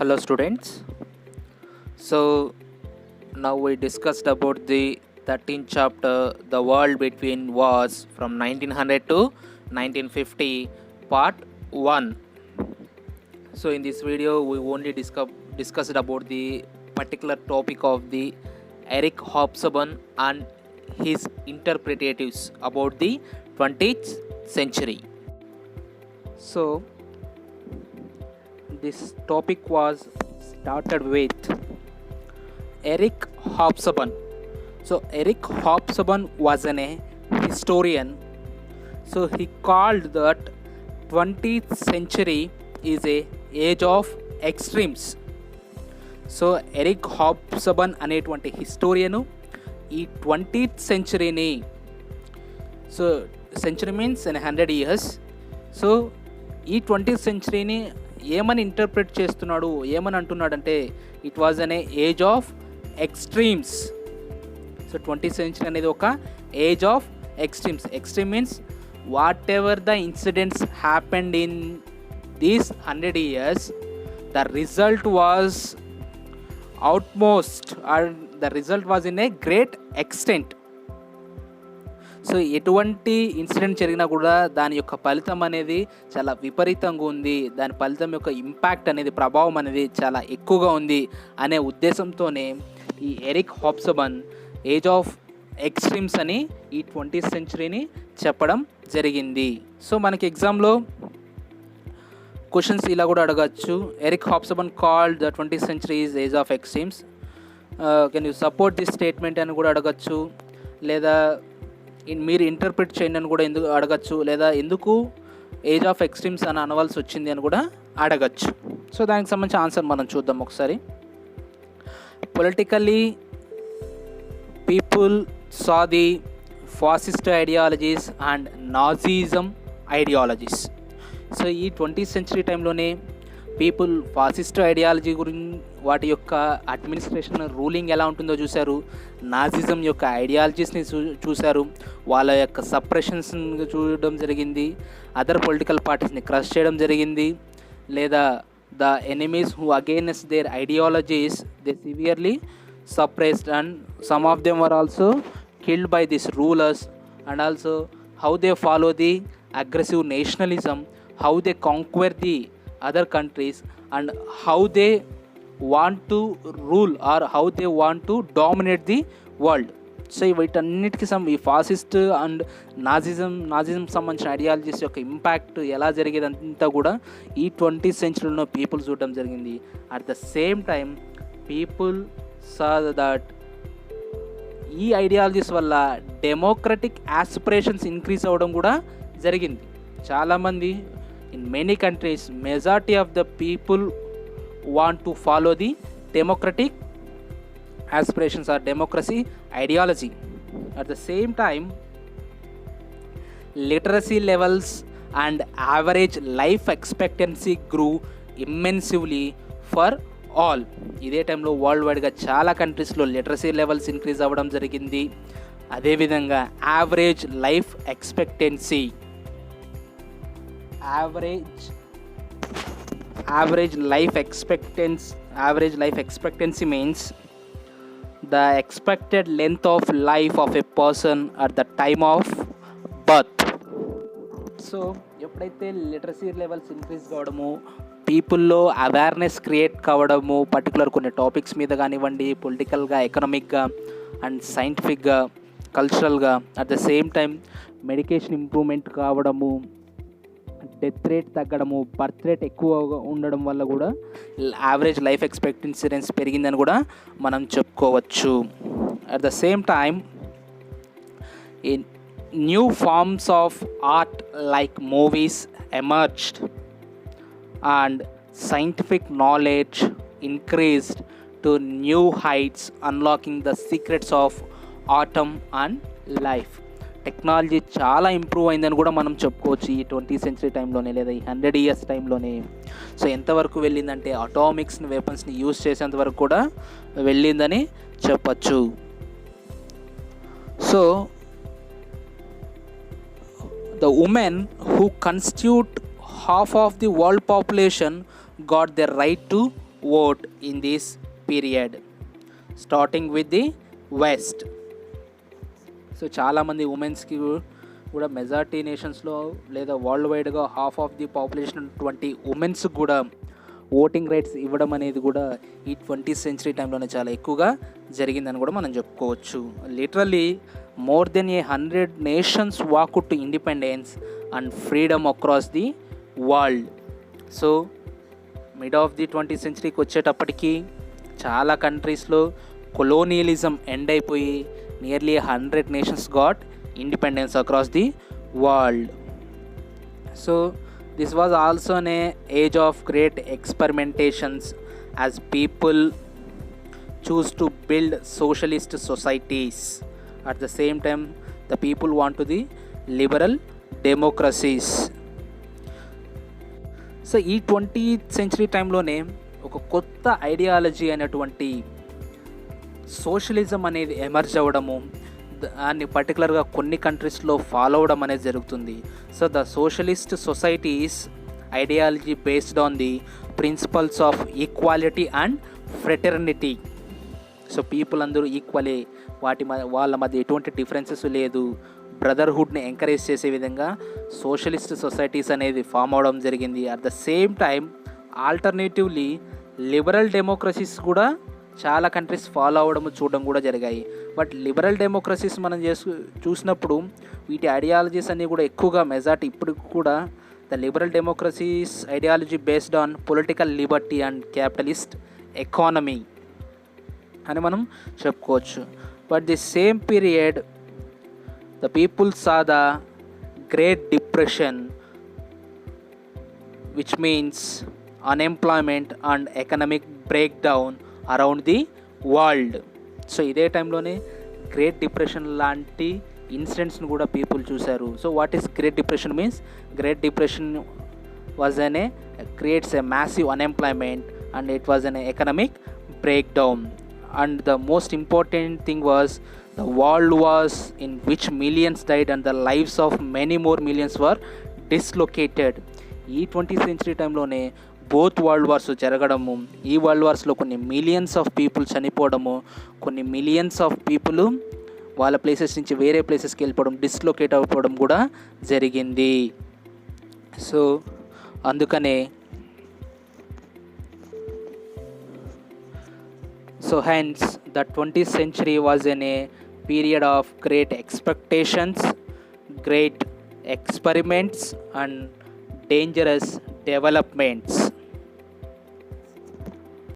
Hello students. So now we discussed about the 13th chapter, the world between wars from 1900 to 1950, part 1. So in this video we only discussed about the particular topic of the Eric Hobsbawm and his interpretatives about the 20th century. So this topic was started with Eric Hobsbawm. So Eric Hobsbawm was a historian. So he called that 20th century is a age of extremes. So Eric Hobsbawm అనేటువంటి historian ఈ 20th సెంచరీని, so century means 100 years, so ఈ 20th సెంచరీని ఏమని interpret చేస్తున్నాడు, ఏమని అంటున్నాడంటే it was an age of extremes. So 20th century అనేది ఒక age of extremes. Extreme means whatever the incidents happened in these 100 years, the result was outmost, or the result was in a great extent. So ఎటువంటి incident జరిగినా కూడా దాని యొక్క ఫలితం అనేది చాలా విపరీతంగా ఉంది, దాని ఫలితం యొక్క ఇంపాక్ట్ అనేది, ప్రభావం అనేది చాలా ఎక్కువగా ఉంది అనే ఉద్దేశంతోనే ఈ ఎరిక్ హాబ్సబన్ ఏజ్ ఆఫ్ ఎక్స్ట్రీమ్స్ అని ఈ 20th సెంచరీని చెప్పడం జరిగింది. సో మనకి ఎగ్జామ్లో క్వశ్చన్స్ ఇలా కూడా అడగచ్చు. Eric Hobsbawm called the 20th century is age of extremes, can you support this statement అని కూడా అడగచ్చు, లేదా మీరు ఇంటర్ప్రిట్ చేయండి అని కూడా ఎందుకు అడగచ్చు, లేదా ఎందుకు ఏజ్ ఆఫ్ ఎక్స్ట్రీమ్స్ అని అనవలసి వచ్చింది అని కూడా అడగచ్చు. సో దానికి సంబంధించిన ఆన్సర్ మనం చూద్దాం ఒకసారి. Politically people saw the fascist ideologies and నాజీజం ideologies. So ఈ 20th century టైంలోనే పీపుల్ ఫాసిస్ట్ ఐడియాలజీ గురించి, వాటి యొక్క అడ్మినిస్ట్రేషన్ రూలింగ్ ఎలా ఉంటుందో చూశారు, నాజిజం యొక్క ఐడియాలజీస్ని చూశారు, వాళ్ళ యొక్క సప్రెషన్స్ని చూడడం జరిగింది, అదర్ పొలిటికల్ పార్టీస్ని క్రష్ చేయడం జరిగింది, లేదా the enemies who against their ideologies they severely suppressed and some of them were also killed by this rulers, and also how they follow the aggressive nationalism, how they conquer the other countries, and how they want to rule or how they want to dominate the world. So వీటన్నిటికీ ఈ fascist and Nazism సంబంధించిన ideologies యొక్క impact ఎలా జరిగేదంతా కూడా ఈ 20th centuryలో people చూడడం జరిగింది. At the same time people saw that ఈ ఐడియాలజీస్ వల్ల డెమోక్రటిక్ ఆస్పిరేషన్స్ ఇంక్రీజ్ అవ్వడం కూడా జరిగింది. చాలామంది in many countries majority of the people want to follow the democratic aspirations or democracy ideology. At the same time literacy levels and average life expectancy grew immensely for all. ఇదే టైంలో world వైడ్గా చాలా కంట్రీస్లో literacy levels increase అవ్వడం జరిగింది. అదేవిధంగా average life expectancy, average life expectancy means the expected length of life of a person at the time of birth. So ఎప్పుడైతే literacy levels increase కావడము, పీపుల్లో అవేర్నెస్ క్రియేట్ కావడము, పర్టికులర్ కొన్ని టాపిక్స్ మీద కానివ్వండి, పొలిటికల్గా, ఎకనామిక్గా అండ్ సైంటిఫిక్గా, కల్చరల్గా, at the same time medication improvement కావడము, డెత్ రేట్ తగ్గడము, బర్త్ రేట్ ఎక్కువగా ఉండడం వల్ల కూడా యావరేజ్ లైఫ్ ఎక్స్పెక్టెన్సీ పెరిగిందని కూడా మనం చెప్పుకోవచ్చు. At the same time in new forms of art like movies emerged and scientific knowledge increased to new heights, unlocking the secrets of atom and life. Technology చాలా improve అయిందని కూడా మనం చెప్పుకోవచ్చు ఈ 20th century టైంలోనే, లేదా ఈ 100 years టైంలోనే. సో ఎంతవరకు వెళ్ళిందంటే అటామిక్స్ని, వెపన్స్ని యూజ్ చేసేంత వరకు కూడా వెళ్ళిందని చెప్పచ్చు. So the women who constitute half of the world population got their right to vote in this period, starting with the West. So చాలామంది ఉమెన్స్కి కూడా మెజారిటీ నేషన్స్లో లేదా వరల్డ్ వైడ్గా హాఫ్ ఆఫ్ ది పాపులేషన్ ఉన్నటువంటి ఉమెన్స్కి కూడా ఓటింగ్ రైట్స్ ఇవ్వడం అనేది కూడా ఈ 20th సెంచరీ టైంలోనే చాలా ఎక్కువగా జరిగిందని కూడా మనం చెప్పుకోవచ్చు. Literally more than 100 nations walk to independence and freedom across the world. So mid of the 20th సెంచరీకి వచ్చేటప్పటికి చాలా కంట్రీస్లో కొలోనియలిజం ఎండ్ అయిపోయి nearly 100 nations got independence across the world. So this was also an age of great experimentations as people choose to build socialist societies. At the same time the people want to the liberal democracies. So ఈ 20th century టైంలోనే ఒక కొత్త ideology అనేటువంటి socialism అనేది emerge అవ్వడము, దాన్ని పర్టికులర్గా కొన్ని కంట్రీస్లో ఫాలో అవడం అనేది జరుగుతుంది. So the socialist societies ideology based on the principles of equality and fraternity. So people అందరూ ఈక్వలే, వాళ్ళ మధ్య ఎటువంటి డిఫరెన్సెస్ లేదు, బ్రదర్హుడ్ని ఎంకరేజ్ చేసే విధంగా సోషలిస్ట్ సొసైటీస్ అనేది ఫామ్ అవడం జరిగింది. At the same time alternatively liberal democracies కూడా చాలా కంట్రీస్ ఫాలో అవ్వడం చూడడం కూడా జరిగాయి. బట్ లిబరల్ డెమోక్రసీస్ మనం చూసినప్పుడు వీటి ఐడియాలజీస్ అన్నీ కూడా ఎక్కువగా మెజార్టీ ఇప్పుడు కూడా the liberal democracies ideology based on political Liberty and capitalist economy అని మనం చెప్పుకోవచ్చు. But the same period the people saw the great depression, which means unemployment and economic break down around the world. So ఇదే టైంలోనే great depression లాంటి ఇన్సిడెంట్స్ని కూడా people చూశారు. So what is great depression means? Great depression was creates a massive unemployment and it was an economic break down. And the most important thing was the world was in which millions died and the lives of many more millions were dislocated. ఈ 20th century టైంలోనే both world wars జరగడము, ఈ world వార్స్లో కొన్ని millions of people చనిపోవడము, కొన్ని millions of people వాళ్ళ places నుంచి వేరే ప్లేసెస్కి వెళ్ళిపోవడం, డిస్లొకేట్ అయిపోవడం కూడా జరిగింది. సో అందుకనే hence the 20th century was a period of great expectations, great experiments and dangerous developments.